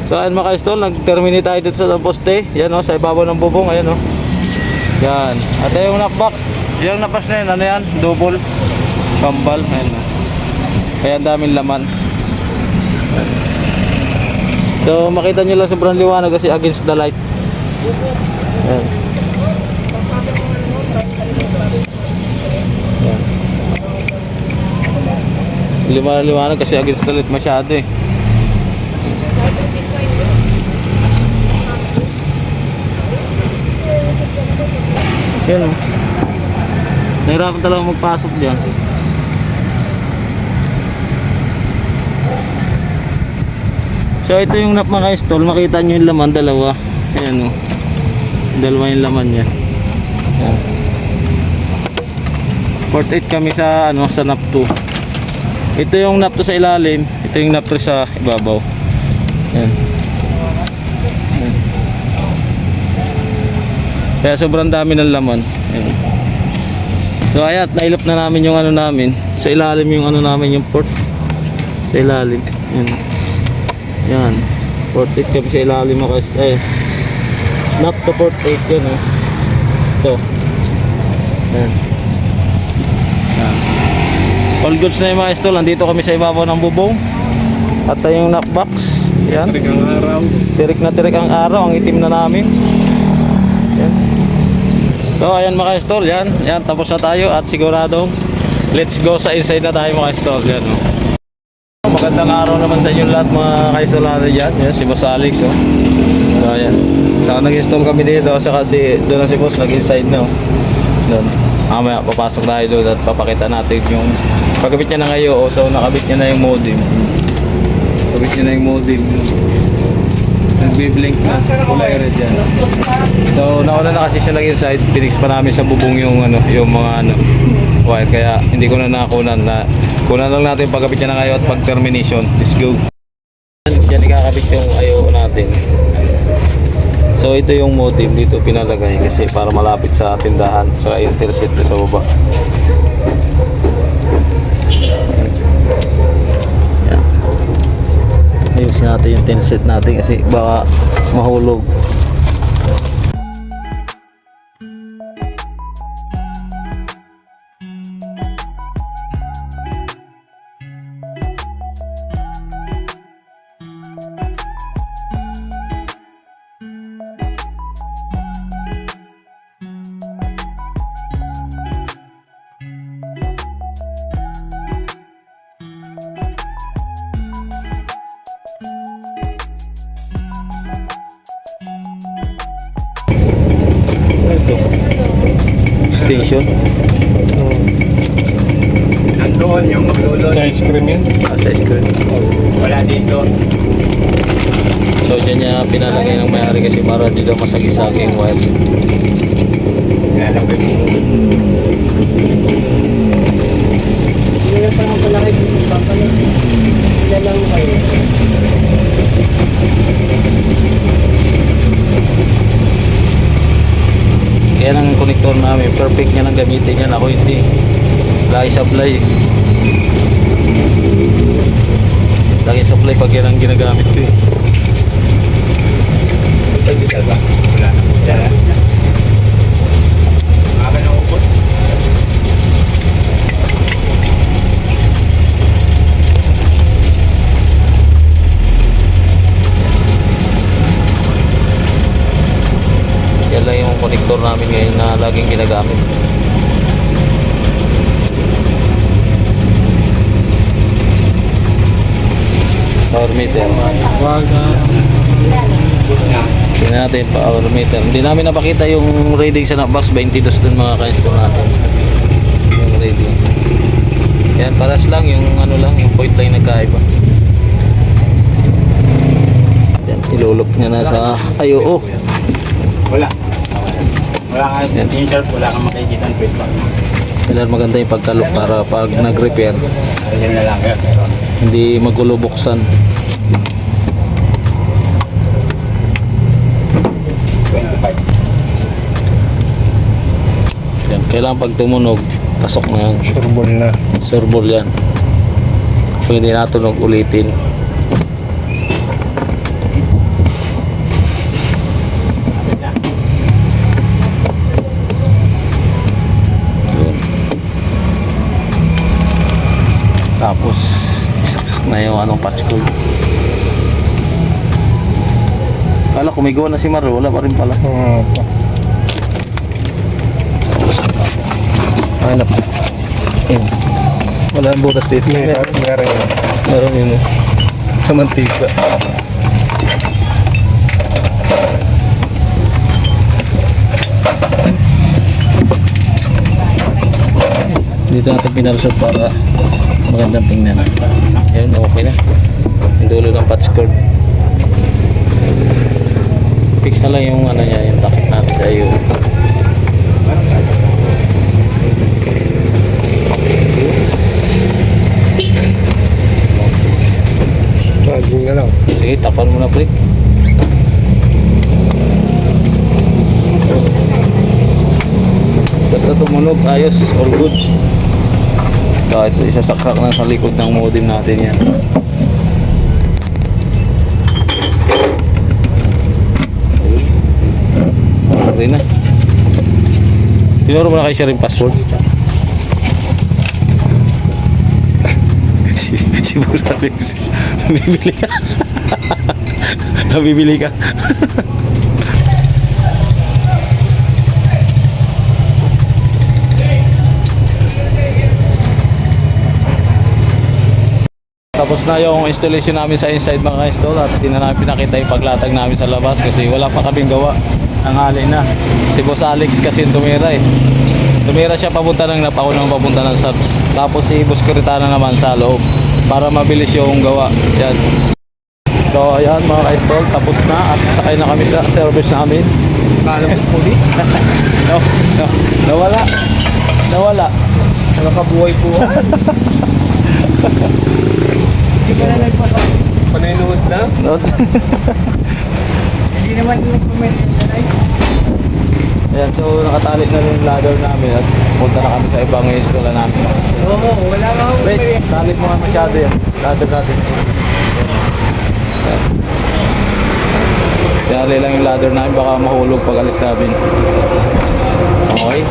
So ayan mga ka-stall, nag-terminate tayo dito sa poste. Yan o, sa ibabaw ng bubong. Ayan o. Yan. At yung knockbox. Yung knockbox na yun, ano yan? Double. Kambal. Ayan o. Kaya ang daming laman. So makita nyo lang sobrang liwanag kasi against the light. Ayan. Ayan. Liwanag kasi against the light masyado eh. Yan o. Nahirapan talaga magpasok dyan. So ito yung nap mga ka-stall. Makita nyo yung laman, dalawa. Ayan o. Dalawa yung laman niya. Ayan. 48 kami sa ano, sa nap 2. Ito yung nap 2 sa ilalim. Ito yung nap 3 sa ibabaw. Ayan. Ayan. Kaya sobrang dami ng laman. Ayan. So ayan, nailap na namin yung ano namin. Sa ilalim yung ano namin, yung port. Sa ilalim. Ayan. Yan. 48 kami sa ilalim mga ka-stall. Nap to 48 yan oh. Ito. Ayan. Ayan. All goods na yung mga ka-stall. Nandito kami sa ibabaw ng bubong. At yung knockbox. Yan. Tirik ang araw. Tirik na tirik ang araw. Ang itim na namin. Yan. So ayan mga ka-stall. Yan. Yan. Tapos na tayo. At siguradong let's go sa inside na tayo mga ka-stall. Yan oh. Magandang araw naman sa inyo lahat mga ka-stall natin dyan. Yan, si Boss Alex oh. So ayan. So nag-install kami dito. Saka doon na si Boss nag-inside na oh. Doon. Mamaya papasok tayo doon at papakita natin yung pagkabit niya na ngayon oh. So nakabit niya na yung modem. Kabit niya na yung modem. Nagbiblink na. Kulay red yan. So nauna na kasi siya nag-inside. Pinix pa namin sa bubong yung ano, yung mga ano wire. Kaya hindi ko na nakunan na kunan lang natin pagkabit niya na ngayon at pag termination. Let's go. Diyan ikakabit yung IO natin. So ito yung modem dito pinalagay kasi para malapit sa tindahan sa interset sa baba. Yan. Ayusin natin yung interset natin kasi baka mahulog. Station. Nandoon yung maglulot. Sa ice cream yun? Sa ice cream. Wala dito. So dyan niya pinalagay ng may-ari kasi para dito masagi-sagi yung wire. Lalapit mo. Ngayon pa ang palaki dito, papalit. Sila lang kayo. Kaya ang connector namin, perfect niya nang gamitin yan. Ako hindi. Lagi supply. Lagi supply pag yan ang ginagamit ko eh. Pagkita ba? Wala na po dyan. Maka na upot. Yan lang yung connector namin ngayon na laging ginagamit. Power meter. Tingnan natin power meter. Hindi namin napakita yung reading sa knockbox. 22 dun mga ka-install natin. Yung reading. Yan, paras lang yung ano lang, yung point lang nagkaiba. Yan, ilulok niya na sa IO. Wala. Wala kang insert, wala kang makikita ng feedback. Kailangan maganda yung pagkalok para pag nag-repair Ayun na lang yan. hindi magulo buksan. 25. Yan, kailangan pag tumunog pasok na yan. Surbol na. Surbol yan. Kung hindi natunog ulitin. Tapos isaksak na yung anong patch cord. Kala kumigawa na si Mar, wala pa rin pala. Hanap. Wala ang butas dito. Meron yun. Sa mantika. Dito natin pinalusot para magandang tingnan. Ayun, okay na. Yung dulo ng patch cord. Fix na lang yung ano niya, yung takip natin sa iyo. Bagong na lang. Sige, tapan mo na pre. Basta tumunog, ayos, all goods. Kahit isasakrak na sa likod ng modem natin yan. Okay na. Tinuro mo na kayo siya rin password. Si Busalis. Bibili ka. Bibili ka. Tapos na yung installation namin sa inside mga ka-install at hindi na namin pinakita yung paglatag namin sa labas kasi wala pa kaming gawa. Nangali na. Si Boss Alex kasi tumira eh. Tumira siya papunta ng Napako ng papunta ng subs. Tapos si Boss Kuritana naman sa loob para mabilis yung gawa. Yan. So ayan mga ka-install, tapos na at sakay na kami sa service namin. Kala mo po din. Nawala. Nawala. Nakabuhay po. Hindi ka na nagpasa. Panaynood na? Hindi naman nag-comment na ay. Ayan, so nakatali na rin yung ladder namin at punta na kami sa ibang install namin. Oo, wala nga ako. Wait, talit mo nga masyado yan. Ladder natin. Ayan. Tinali lang yung ladder namin, baka mahulog pag alis namin. Okay.